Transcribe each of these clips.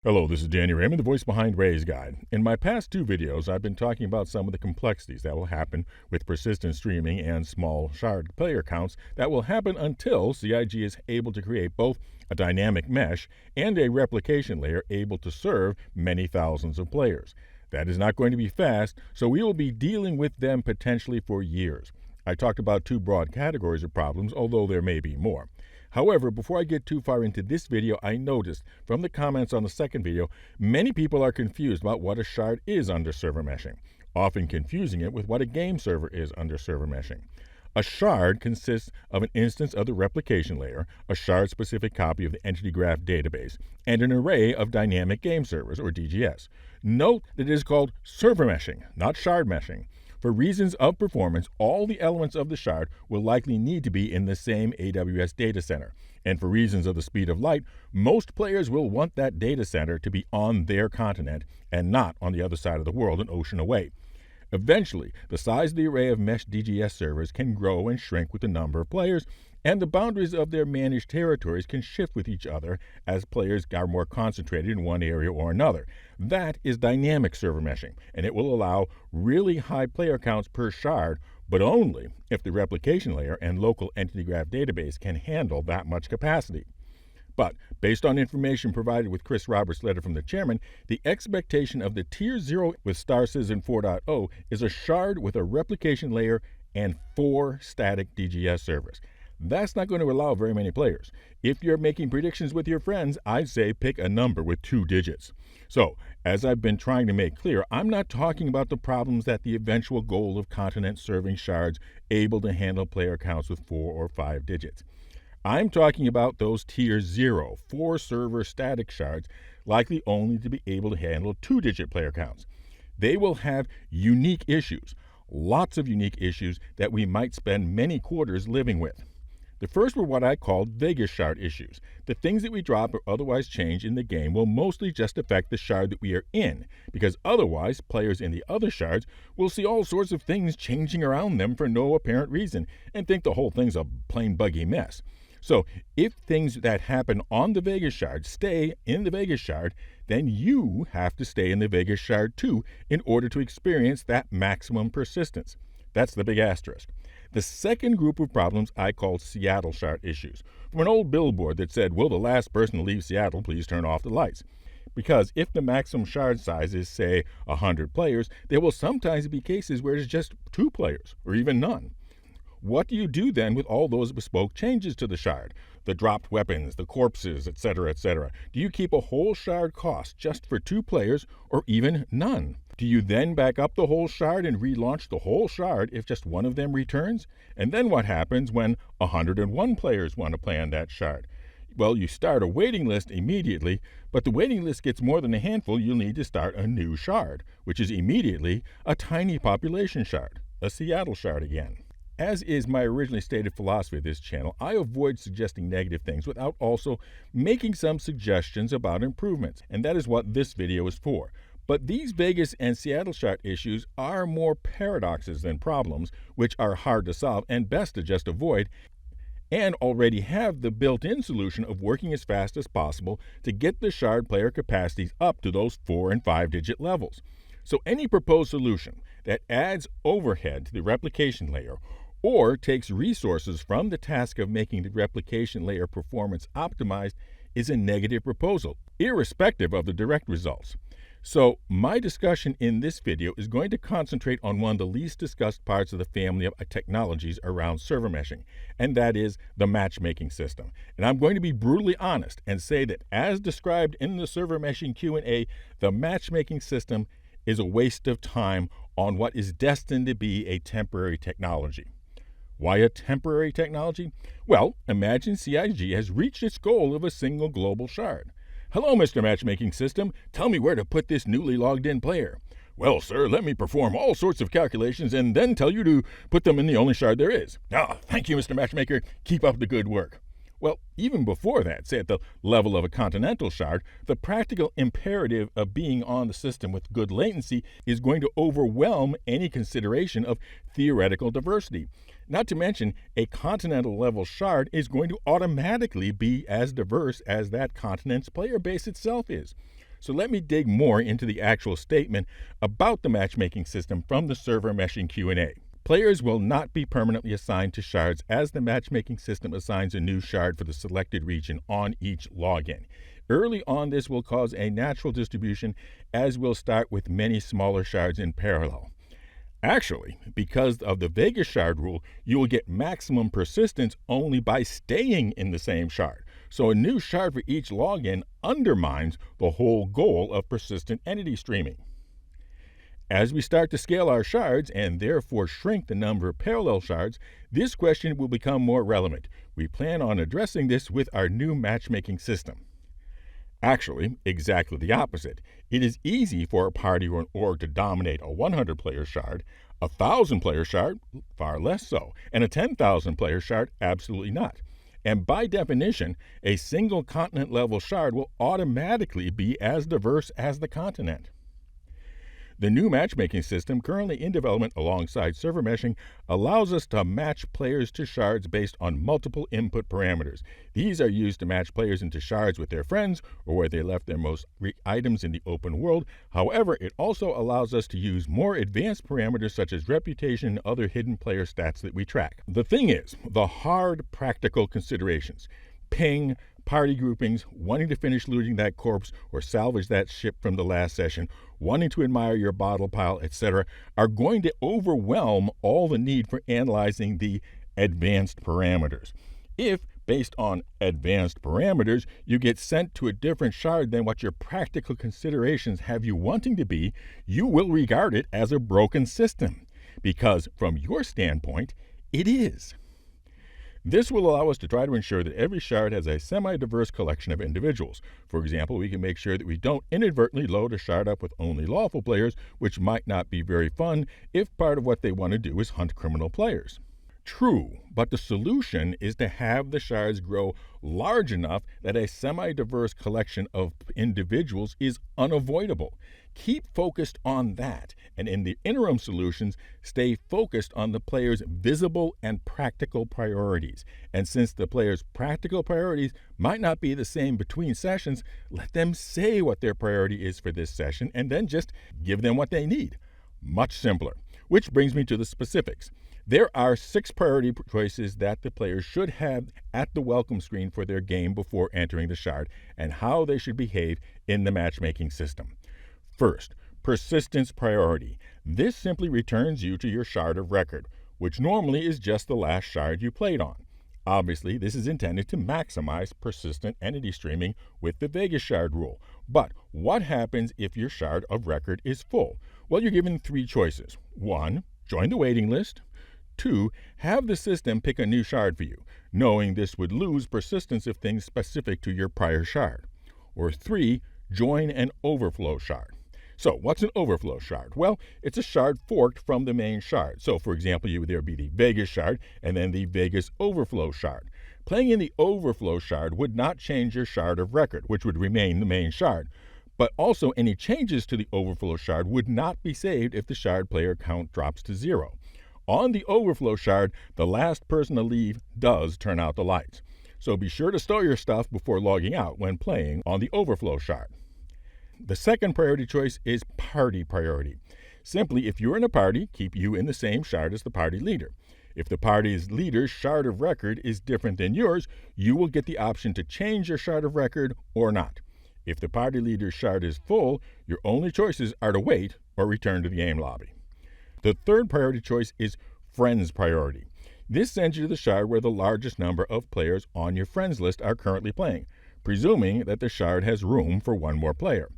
Hello, this is Danny Raymond, the voice behind Ray's Guide. In my past two videos, I've been talking about some of the complexities that will happen with persistent streaming and small shard player counts that will happen until CIG is able to create both a dynamic mesh and a replication layer able to serve many thousands of players. That is not going to be fast, so we will be dealing with them potentially for years. I talked about two broad categories of problems, although there may be more. However, before I get too far into this video, I noticed from the comments on the second video, many people are confused about what a shard is under server meshing, often confusing it with what a game server is under server meshing. A shard consists of an instance of the replication layer, a shard-specific copy of the entity graph database, and an array of dynamic game servers, or DGS. Note that it is called server meshing, not shard meshing. For reasons of performance, all the elements of the shard will likely need to be in the same AWS data center. And for reasons of the speed of light, most players will want that data center to be on their continent and not on the other side of the world an ocean away. Eventually, the size of the array of mesh DGS servers can grow and shrink with the number of players, and the boundaries of their managed territories can shift with each other as players are more concentrated in one area or another. That is dynamic server meshing, and it will allow really high player counts per shard, but only if the replication layer and local entity graph database can handle that much capacity. But based on information provided with Chris Roberts' letter from the chairman, the expectation of the Tier 0 with Star Citizen 4.0 is a shard with a replication layer and 4 static DGS servers. That's not going to allow very many players. If you're making predictions with your friends, I'd say pick a number with 2 digits. So, as I've been trying to make clear, I'm not talking about the problems that the eventual goal of continent serving shards able to handle player counts with 4 or 5 digits. I'm talking about those Tier 0, 4-server static shards, likely only to be able to handle 2-digit player counts. They will have unique issues, lots of unique issues that we might spend many quarters living with. The first were what I called Vegas shard issues. The things that we drop or otherwise change in the game will mostly just affect the shard that we are in, because otherwise players in the other shards will see all sorts of things changing around them for no apparent reason and think the whole thing's a plain buggy mess. So if things that happen on the Vegas shard stay in the Vegas shard, then you have to stay in the Vegas shard too in order to experience that maximum persistence. That's the big asterisk. The second group of problems I called Seattle shard issues, from an old billboard that said, "Will the last person to leave Seattle please turn off the lights?" Because if the maximum shard size is, say, 100 players, there will sometimes be cases where it's just 2 players, or even none. What do you do then with all those bespoke changes to the shard? The dropped weapons, the corpses, etc., etc. Do you keep a whole shard cost just for 2 players, or even none? Do you then back up the whole shard and relaunch the whole shard if just one of them returns? And then what happens when 101 players want to play on that shard? Well, you start a waiting list immediately, but the waiting list gets more than a handful. You'll need to start a new shard, which is immediately a tiny population shard, a Seattle shard again. As is my originally stated philosophy of this channel, I avoid suggesting negative things without also making some suggestions about improvements, and that is what this video is for. But these Vegas and Seattle shard issues are more paradoxes than problems, which are hard to solve and best to just avoid, and already have the built-in solution of working as fast as possible to get the shard player capacities up to those 4- and 5-digit levels. So any proposed solution that adds overhead to the replication layer or takes resources from the task of making the replication layer performance optimized is a negative proposal, irrespective of the direct results. So my discussion in this video is going to concentrate on one of the least discussed parts of the family of technologies around server meshing, and that is the matchmaking system. And I'm going to be brutally honest and say that as described in the server meshing Q&A, the matchmaking system is a waste of time on what is destined to be a temporary technology. Why a temporary technology? Well, imagine CIG has reached its goal of a single global shard. "Hello, Mr. Matchmaking System. Tell me where to put this newly logged in player." "Well, sir, let me perform all sorts of calculations and then tell you to put them in the only shard there is." "Ah, thank you, Mr. Matchmaker. Keep up the good work." Well, even before that, say at the level of a continental shard, the practical imperative of being on the system with good latency is going to overwhelm any consideration of theoretical diversity. Not to mention, a continental level shard is going to automatically be as diverse as that continent's player base itself is. So let me dig more into the actual statement about the matchmaking system from the server meshing Q&A. Players will not be permanently assigned to shards as the matchmaking system assigns a new shard for the selected region on each login. Early on, this will cause a natural distribution, as we'll start with many smaller shards in parallel. Actually, because of the Vegas shard rule, you will get maximum persistence only by staying in the same shard. So a new shard for each login undermines the whole goal of persistent entity streaming. As we start to scale our shards and therefore shrink the number of parallel shards, this question will become more relevant. We plan on addressing this with our new matchmaking system. Actually, exactly the opposite. It is easy for a party or an org to dominate a 100-player shard, a 1,000-player shard, far less so, and a 10,000-player shard, absolutely not. And by definition, a single continent-level shard will automatically be as diverse as the continent. The new matchmaking system, currently in development alongside server meshing, allows us to match players to shards based on multiple input parameters. These are used to match players into shards with their friends or where they left their most items in the open world. However, it also allows us to use more advanced parameters such as reputation and other hidden player stats that we track. The thing is, the hard practical considerations, ping, party groupings, wanting to finish looting that corpse or salvage that ship from the last session, wanting to admire your bottle pile, etc., are going to overwhelm all the need for analyzing the advanced parameters. If, based on advanced parameters, you get sent to a different shard than what your practical considerations have you wanting to be, you will regard it as a broken system, because from your standpoint, it is. This will allow us to try to ensure that every shard has a semi-diverse collection of individuals. For example, we can make sure that we don't inadvertently load a shard up with only lawful players, which might not be very fun if part of what they want to do is hunt criminal players. True, but the solution is to have the shards grow large enough that a semi-diverse collection of individuals is unavoidable. Keep focused on that, and in the interim solutions, stay focused on the player's visible and practical priorities. And since the player's practical priorities might not be the same between sessions, let them say what their priority is for this session and then just give them what they need. Much simpler. Which brings me to the specifics. There are 6 priority choices that the players should have at the welcome screen for their game before entering the shard, and how they should behave in the matchmaking system. First, persistence priority. This simply returns you to your shard of record, which normally is just the last shard you played on. Obviously, this is intended to maximize persistent entity streaming with the Vegas shard rule. But what happens if your shard of record is full? Well, you're given 3 choices. 1, join the waiting list. 2, have the system pick a new shard for you, knowing this would lose persistence of things specific to your prior shard. Or 3, join an overflow shard. So what's an overflow shard? Well, it's a shard forked from the main shard. So for example, there would be the Vegas shard and then the Vegas overflow shard. Playing in the overflow shard would not change your shard of record, which would remain the main shard. But also any changes to the overflow shard would not be saved if the shard player count drops to 0. On the overflow shard, the last person to leave does turn out the lights. So be sure to store your stuff before logging out when playing on the overflow shard. The second priority choice is party priority. Simply, if you're in a party, keep you in the same shard as the party leader. If the party's leader's shard of record is different than yours, you will get the option to change your shard of record or not. If the party leader's shard is full, your only choices are to wait or return to the game lobby. The third priority choice is friends priority. This sends you to the shard where the largest number of players on your friends list are currently playing, presuming that the shard has room for 1 more player.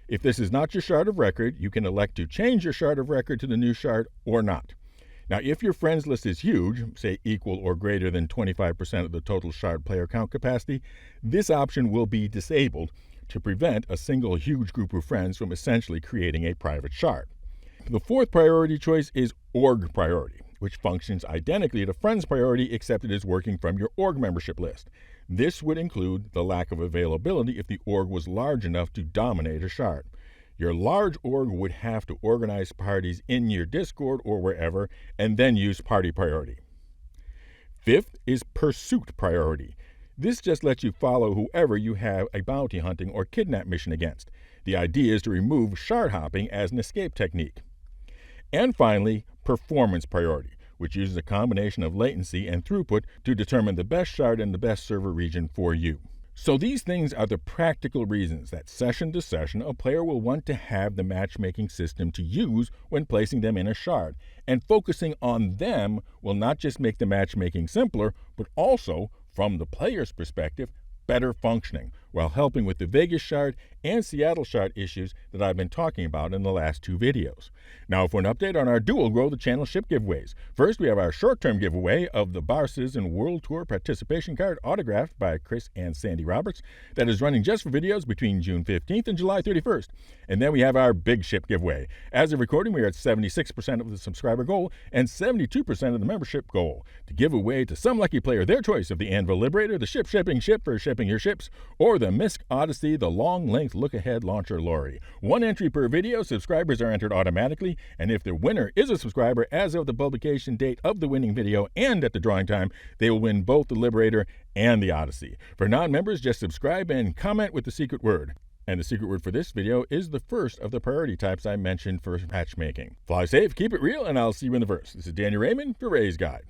If this is not your shard of record, you can elect to change your shard of record to the new shard or not. Now, if your friends list is huge, say equal or greater than 25% of the total shard player count capacity, this option will be disabled to prevent a single huge group of friends from essentially creating a private shard. The fourth priority choice is org priority, which functions identically to friends priority except it is working from your org membership list. This would include the lack of availability if the org was large enough to dominate a shard. Your large org would have to organize parties in your Discord or wherever and then use party priority. Fifth is pursuit priority. This just lets you follow whoever you have a bounty hunting or kidnap mission against. The idea is to remove shard hopping as an escape technique. And finally, performance priority, which uses a combination of latency and throughput to determine the best shard and the best server region for you. So these things are the practical reasons that session to session a player will want to have the matchmaking system to use when placing them in a shard, and focusing on them will not just make the matchmaking simpler, but also, from the player's perspective, better functioning, while helping with the Vegas shard and Seattle shard issues that I've been talking about in the last two videos. Now for an update on our Dual Grow the Channel ship giveaways. First, we have our short-term giveaway of the Bar Citizen World Tour participation card autographed by Chris and Sandy Roberts that is running just for videos between June 15th and July 31st. And then we have our big ship giveaway. As of recording, we are at 76% of the subscriber goal and 72% of the membership goal to give away to some lucky player their choice of the Anvil Liberator, the Ship Shipping Ship for shipping your ships, or the Misk Odyssey, the long-length look-ahead launcher lorry. One entry per video. Subscribers are entered automatically, and if the winner is a subscriber as of the publication date of the winning video and at the drawing time, they will win both the Liberator and the Odyssey. For non-members, just subscribe and comment with the secret word. And the secret word for this video is the first of the priority types I mentioned for matchmaking. Fly safe, keep it real, and I'll see you in the verse. This is Danny Raymond for Ray's Guide.